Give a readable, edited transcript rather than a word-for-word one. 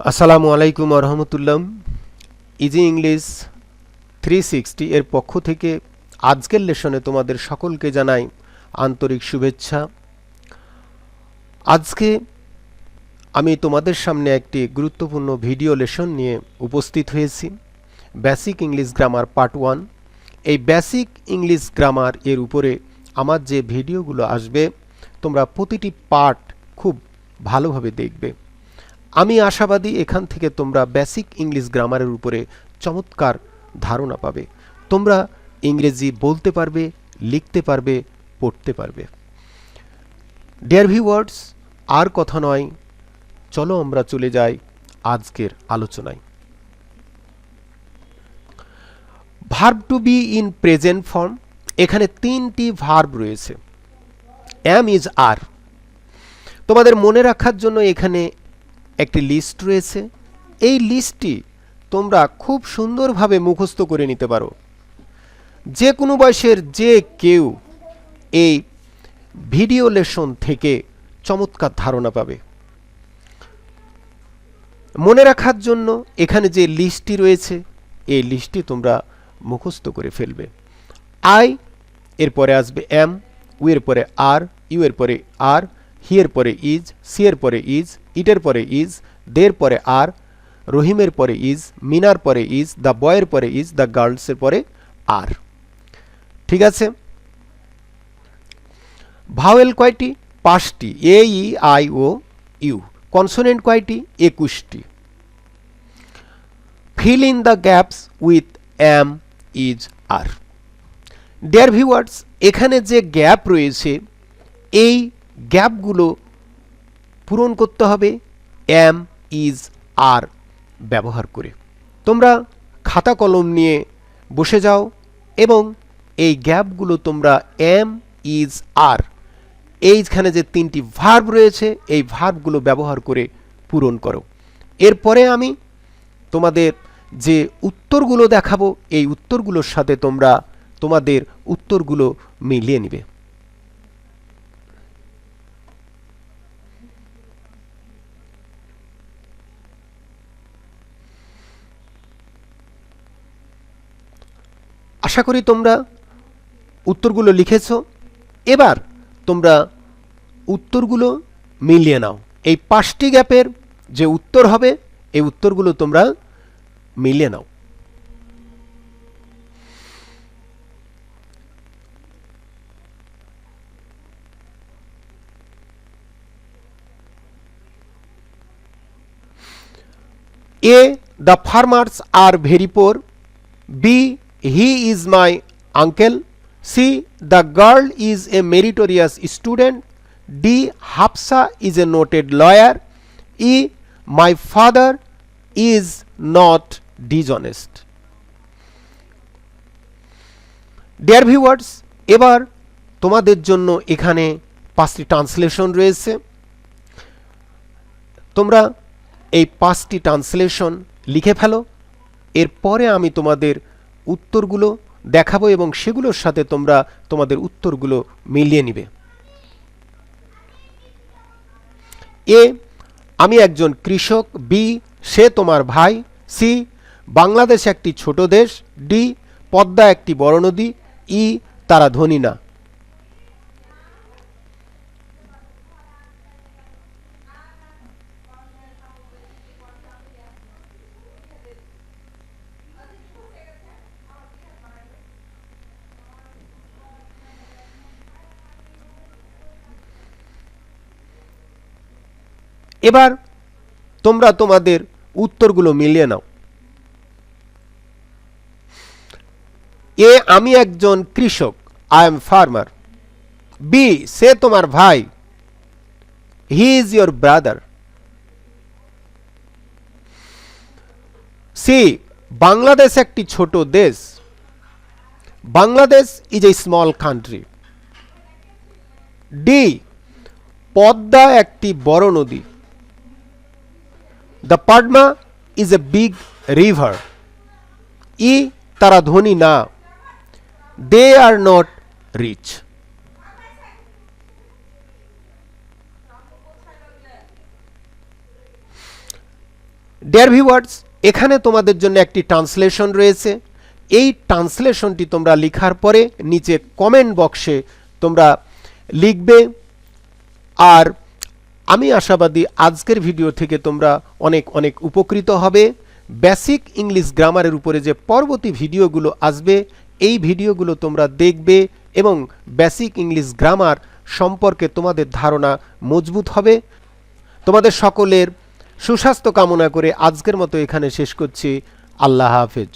আসসালামু আলাইকুম ওয়া রাহমাতুল্লাহ। ইজি ইংলিশ 360 এর পক্ষ থেকে আজকের লেসনে তোমাদের সকলকে জানাই আন্তরিক শুভেচ্ছা। আজকে আমি তোমাদের সামনে একটি গুরুত্বপূর্ণ ভিডিও লেসন নিয়ে উপস্থিত হয়েছি। Basic English grammar part 1। এই বেসিক ইংলিশ গ্রামার এর উপরে আমার যে ভিডিওগুলো আসবে তোমরা প্রতিটি পার্ট খুব ভালোভাবে দেখবে। আমি আশাবাদী এখান থেকে তোমরা বেসিক ইংলিশ গ্রামারের উপরে চমৎকার ধারণা পাবে। তোমরা ইংরেজি বলতে পারবে, লিখতে পারবে, পড়তে পারবে। ডিয়ার ভিউয়ার্স, আর কথা নয়, চলো আমরা চলে যাই আজকের আলোচনায়। Verb to be in present form, এখানে তিনটি ভার্ব রয়েছে। Am, is, are. তোমাদের মনে রাখার জন্য এখানে একটি লিস্ট রয়েছে। এই লিস্টটি তোমরা খুব সুন্দরভাবে মুখস্থ করে নিতে পারো। যে কোনো বয়সের যে কেউ এই ভিডিও লেসন থেকে চমৎকার ধারণা পাবে। মনে রাখার জন্য এখানে যে লিস্টটি রয়েছে এই লিস্টটি তোমরা মুখস্থ করে ফেলবে। আই এর পরে আসবে এম, উ এর পরে আর, ইউ এর পরে আর, হি এর পরে ইজ, সি এর পরে ইজ, ইটের পরে ইজ, দের পরে আর, রহিমের পরে ইজ, মিনার পরে ইজ, দ্য বয়ের পরে ইজ, দ্য গার্লসের পরে আর। ঠিক আছে। ভাওয়েল কয়টি? 5টি, A, E, I, O, U. Consonant কয়টি? 21টি। Fill in the gaps with am, is, are. Dear viewers, এখানে যে গ্যাপ রয়েছে এই গ্যাপগুলো পূরণ করতে হবে এম, ইজ, আর ব্যবহার করে। তোমরা খাতা কলম নিয়ে বসে যাও এবং এই গ্যাপগুলো তোমরা এম, ইজ, আর এইখানে যে তিনটি ভার্ব রয়েছে এই ভার্বগুলো ব্যবহার করে পূরণ করো। এরপরে আমি তোমাদের যে উত্তরগুলো দেখাবো এই উত্তরগুলোর সাথে তোমরা তোমাদের উত্তরগুলো মিলিয়ে নিবে। আশা করি তোমরা উত্তরগুলো লিখেছো। এবার তোমরা উত্তরগুলো মিলিয়ে নাও। এই 5টি গ্যাপের যে উত্তর হবে এই উত্তরগুলো তোমরা মিলিয়ে নাও। A, the farmers are very poor. B, he is my uncle. C, the girl is a meritorious student. D, Hafsa is a noted lawyer. E, my father is not dishonest. Dear viewers, এবার তোমাদের জন্য এখানে 5টি translation রয়েছে। তোমরা এই 5টি translation লিখে ফেলো। এরপরে আমি তোমাদের উত্তরগুলো দেখাবো এবং সেগুলোর সাথে তোমরা তোমাদের উত্তরগুলো মিলিয়ে নিবে। এ, আমি একজন কৃষক। বি, সে তোমার ভাই। সি, বাংলাদেশ একটি ছোট দেশ। ডি, পদ্মা একটি বড় নদী। ই, তারা ধনী না। এবার তোমরা তোমাদের উত্তরগুলো মিলিয়ে নাও। এ, আমি একজন কৃষক। I am farmer. বি, সে তোমার ভাই। He is your brother. C, Bangladesh একটি ছোট দেশ। Bangladesh is a small country. D, Padma একটি বড় নদী। The Padma is a big river. E, তারা ধনী না। They are not rich. Dear viewers, এখানে তোমাদের জন্য একটি ট্রান্সলেশন রয়েছে। এই ট্রান্সলেশনটি তোমরা লেখার পরে নিচে কমেন্ট বক্সে তোমরা লিখবে। আর আমি আশাবাদী আজকের ভিডিও থেকে তোমরা অনেক অনেক উপকৃত হবে। বেসিক ইংলিশ গ্রামারের উপরে যে পরবর্তী ভিডিওগুলো আসবে, এই ভিডিওগুলো তোমরা দেখবে এবং বেসিক ইংলিশ গ্রামার সম্পর্কে তোমাদের ধারণা মজবুত হবে। তোমাদের সকলের সুস্বাস্থ্য কামনা করে আজকের মতো এখানে শেষ করছি। আল্লাহ হাফেজ।